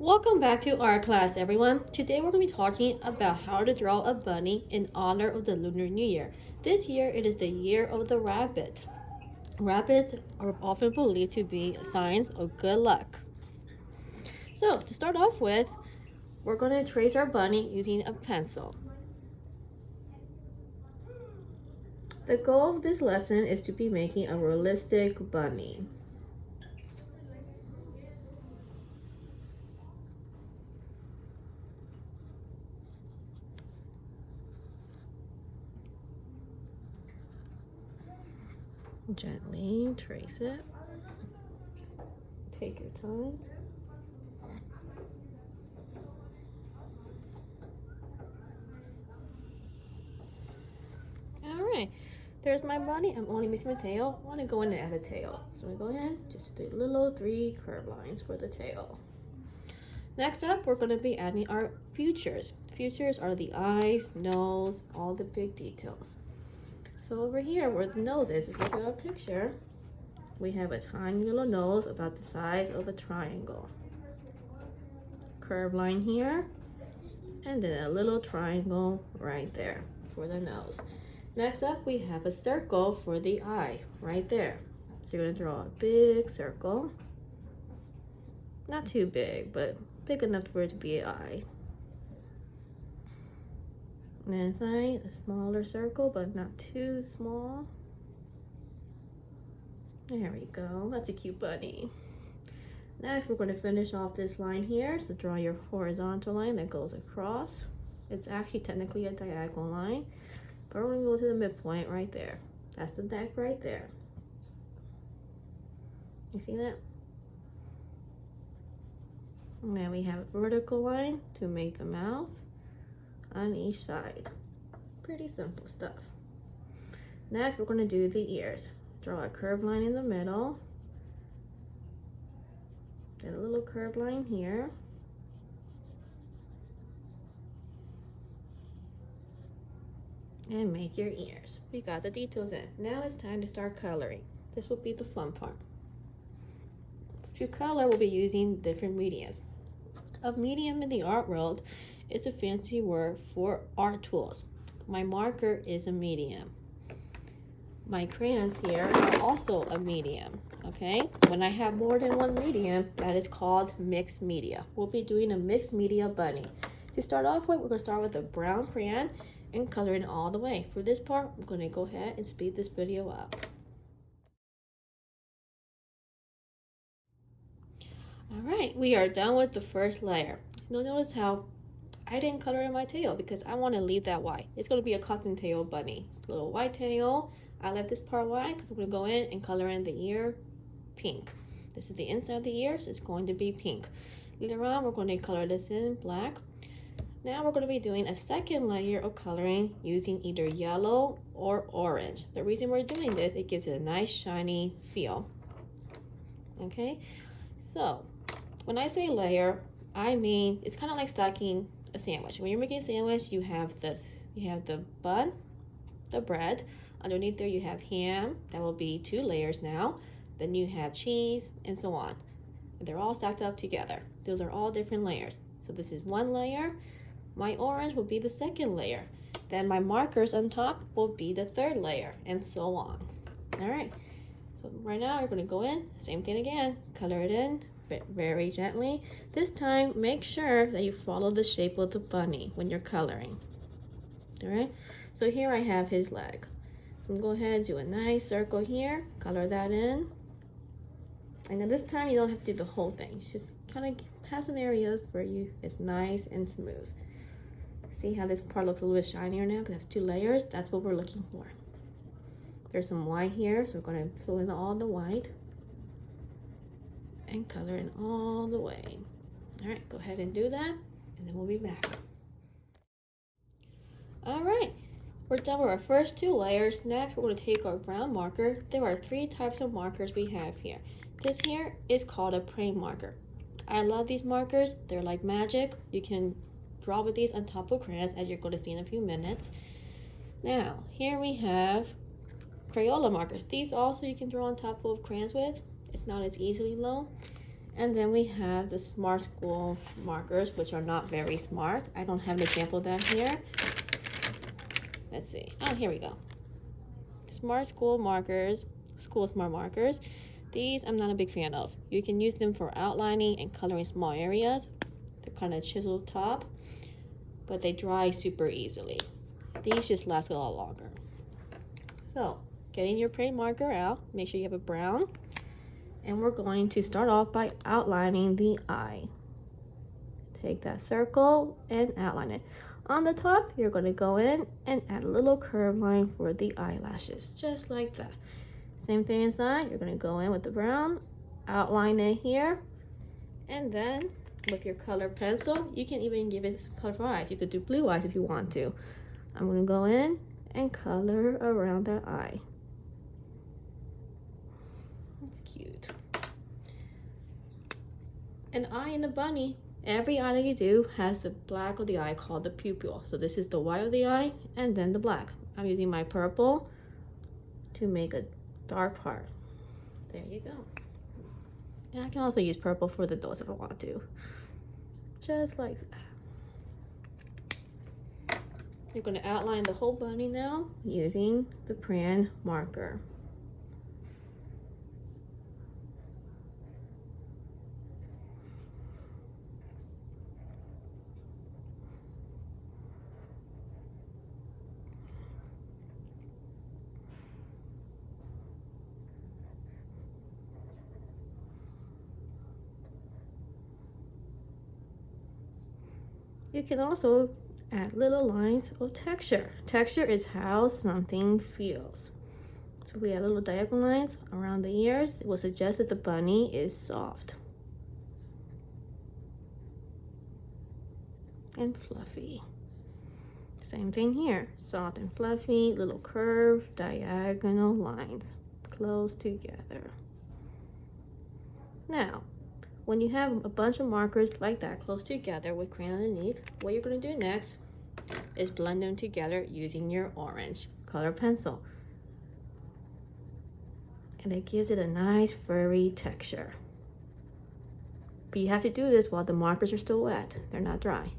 Welcome back to our class, everyone. Today we're going to be talking about how to draw a bunny in honor of the Lunar New Year. This year it is the year of the rabbit. Rabbits are often believed to be signs of good luck. So to start off with, we're going to trace our bunny using a pencil. The goal of this lesson is to be making a realistic bunny. Gently trace it. Take your time. Alright, there's my bunny. I'm only missing my tail. I want to go in and add a tail. So I'm going to go ahead, just do little 3 curve lines for the tail. Next up, we're going to be adding our features. Features are the eyes, nose, all the big details. So over here where the nose is, if you look at our picture, we have a tiny little nose about the size of a triangle. Curve line here, and then a little triangle right there for the nose. Next up, we have a circle for the eye right there. So you're going to draw a big circle. Not too big, but big enough for it to be an eye. And inside, a smaller circle, but not too small. There we go. That's a cute bunny. Next, we're going to finish off this line here. So draw your horizontal line that goes across. It's actually technically a diagonal line, but we're going to go to the midpoint right there. That's the neck right there. You see that? And then we have a vertical line to make the mouth on each side. Pretty simple stuff. Next, we're going to do the ears. Draw a curved line in the middle. Then a little curved line here. And make your ears. We got the details in. Now it's time to start coloring. This will be the fun part. To color, we'll be using different mediums. A medium in the art world is a fancy word for art tools. My marker is a medium. My crayons here are also a medium, okay? When I have more than one medium, that is called mixed media. We'll be doing a mixed media bunny. To start off with, we're going to start with a brown crayon and color it all the way. For this part, I'm going to go ahead and speed this video up. Alright, we are done with the first layer. You'll notice how I didn't color in my tail because I want to leave that white. It's going to be a cottontail bunny. Little white tail. I left this part white because I'm going to go in and color in the ear pink. This is the inside of the ear, so it's going to be pink. Later on, we're going to color this in black. Now we're going to be doing a second layer of coloring using either yellow or orange. The reason we're doing this, it gives it a nice shiny feel. Okay, so when I say layer, I mean it's kind of like stacking a sandwich. When you're making a sandwich, you have this. You have the bun, the bread. Underneath there, you have ham. That will be 2 layers now. Then you have cheese and so on. They're all stacked up together. Those are all different layers. So this is 1 layer. My orange will be the 2nd layer. Then my markers on top will be the 3rd layer, and so on. All right. So right now, you're going to go in. Same thing again. Color it in very gently. This time, make sure that you follow the shape of the bunny when you're coloring. All right. So here I have his leg. So I'm going to go ahead and do a nice circle here. Color that in. And then this time, you don't have to do the whole thing. Just kind of have some areas where it's nice and smooth. See how this part looks a little bit shinier now because it has 2 layers? That's what we're looking for. There's some white here, so we're going to fill in all the white and color in all the way. All right, go ahead and do that, and then we'll be back. All right, we're done with our first 2 layers. Next, we're going to take our brown marker. There are 3 types of markers we have here. This here is called a praying marker. I love these markers. They're like magic. You can draw with these on top of crayons, as you're going to see in a few minutes. Now, here we have Crayola markers. These also you can draw on top of crayons with. It's not as easily though. And then we have the Smart School markers, which are not very smart. I don't have an example of that here. Let's see. Oh, here we go. Smart School markers, School Smart markers. These I'm not a big fan of. You can use them for outlining and coloring small areas. They're kind of chiseled top, but they dry super easily. These just last a lot longer. So, getting your prey marker out, make sure you have a brown. And we're going to start off by outlining the eye. Take that circle and outline it. On the top, you're going to go in and add a little curve line for the eyelashes, just like that. Same thing inside, you're going to go in with the brown, outline it here, and then with your color pencil, you can even give it some colorful eyes. You could do blue eyes if you want to. I'm going to go in and color around that eye. That's cute. An eye in a bunny. Every eye that you do has the black of the eye called the pupil. So this is the white of the eye and then the black. I'm using my purple to make a dark part. There you go. And I can also use purple for the nose if I want to. Just like that. You're going to outline the whole bunny now using the crayon marker. You can also add little lines of texture. Texture is how something feels. So we add little diagonal lines around the ears. It will suggest that the bunny is soft and fluffy. Same thing here, soft and fluffy, little curved diagonal lines close together. Now, when you have a bunch of markers like that close together with crayon underneath, what you're going to do next is blend them together using your orange color pencil. And it gives it a nice furry texture. But you have to do this while the markers are still wet. They're not dry.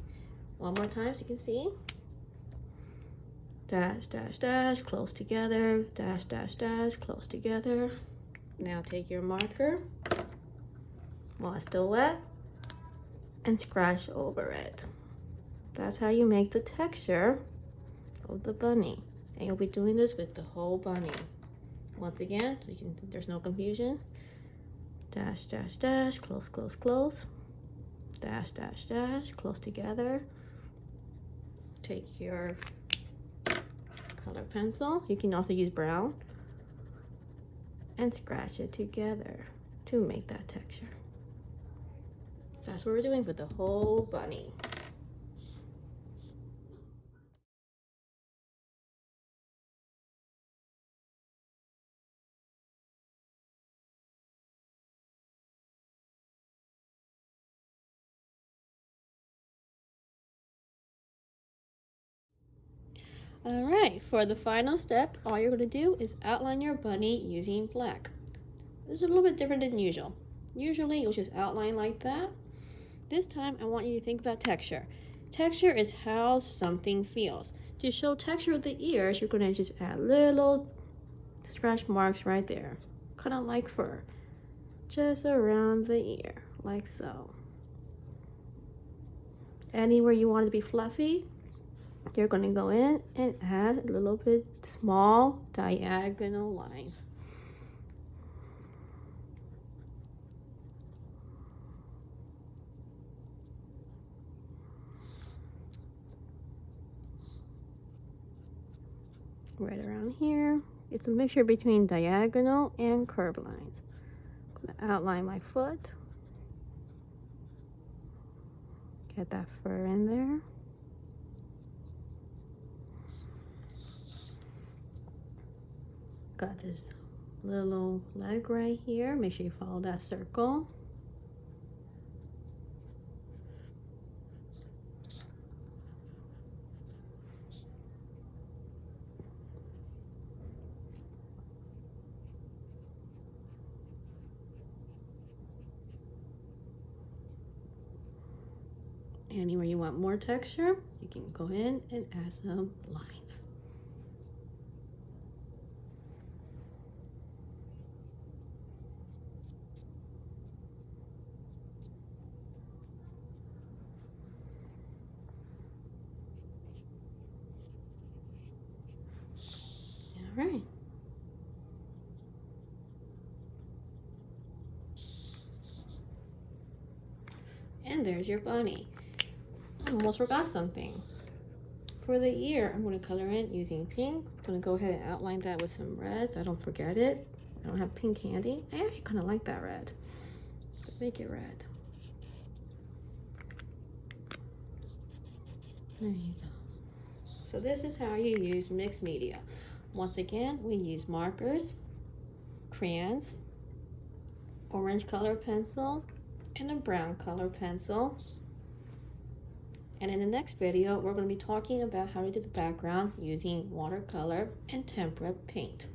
One more time so you can see. Dash, dash, dash, close together. Dash, dash, dash, close together. Now take your marker while it's still wet and scratch over it. That's how you make the texture of the bunny. And you'll be doing this with the whole bunny. Once again, so there's no confusion. Dash, dash, dash, close, close, close. Dash, dash, dash, close together. Take your color pencil. You can also use brown. And scratch it together to make that texture. That's what we're doing for the whole bunny. All right, for the final step, all you're going to do is outline your bunny using black. This is a little bit different than usual. Usually you'll just outline like that. This time I want you to think about texture. Texture is how something feels. To show texture of the ears, you're going to just add little scratch marks right there, kind of like fur, just around the ear, like so. Anywhere you want it to be fluffy, you're going to go in and add a little bit small diagonal lines. Right around here. It's a mixture between diagonal and curved lines. I'm going to outline my foot. Get that fur in there. Got this little leg right here. Make sure you follow that circle. Anywhere you want more texture, you can go in and add some lines. All right. And there's your bunny. I almost forgot something. For the ear, I'm going to color in using pink. I'm going to go ahead and outline that with some red so I don't forget it. I don't have pink handy. I actually kind of like that red. Make it red. There you go. So this is how you use mixed media. Once again, we use markers, crayons, orange color pencil, and a brown color pencil. And in the next video, we're going to be talking about how to do the background using watercolor and tempera paint.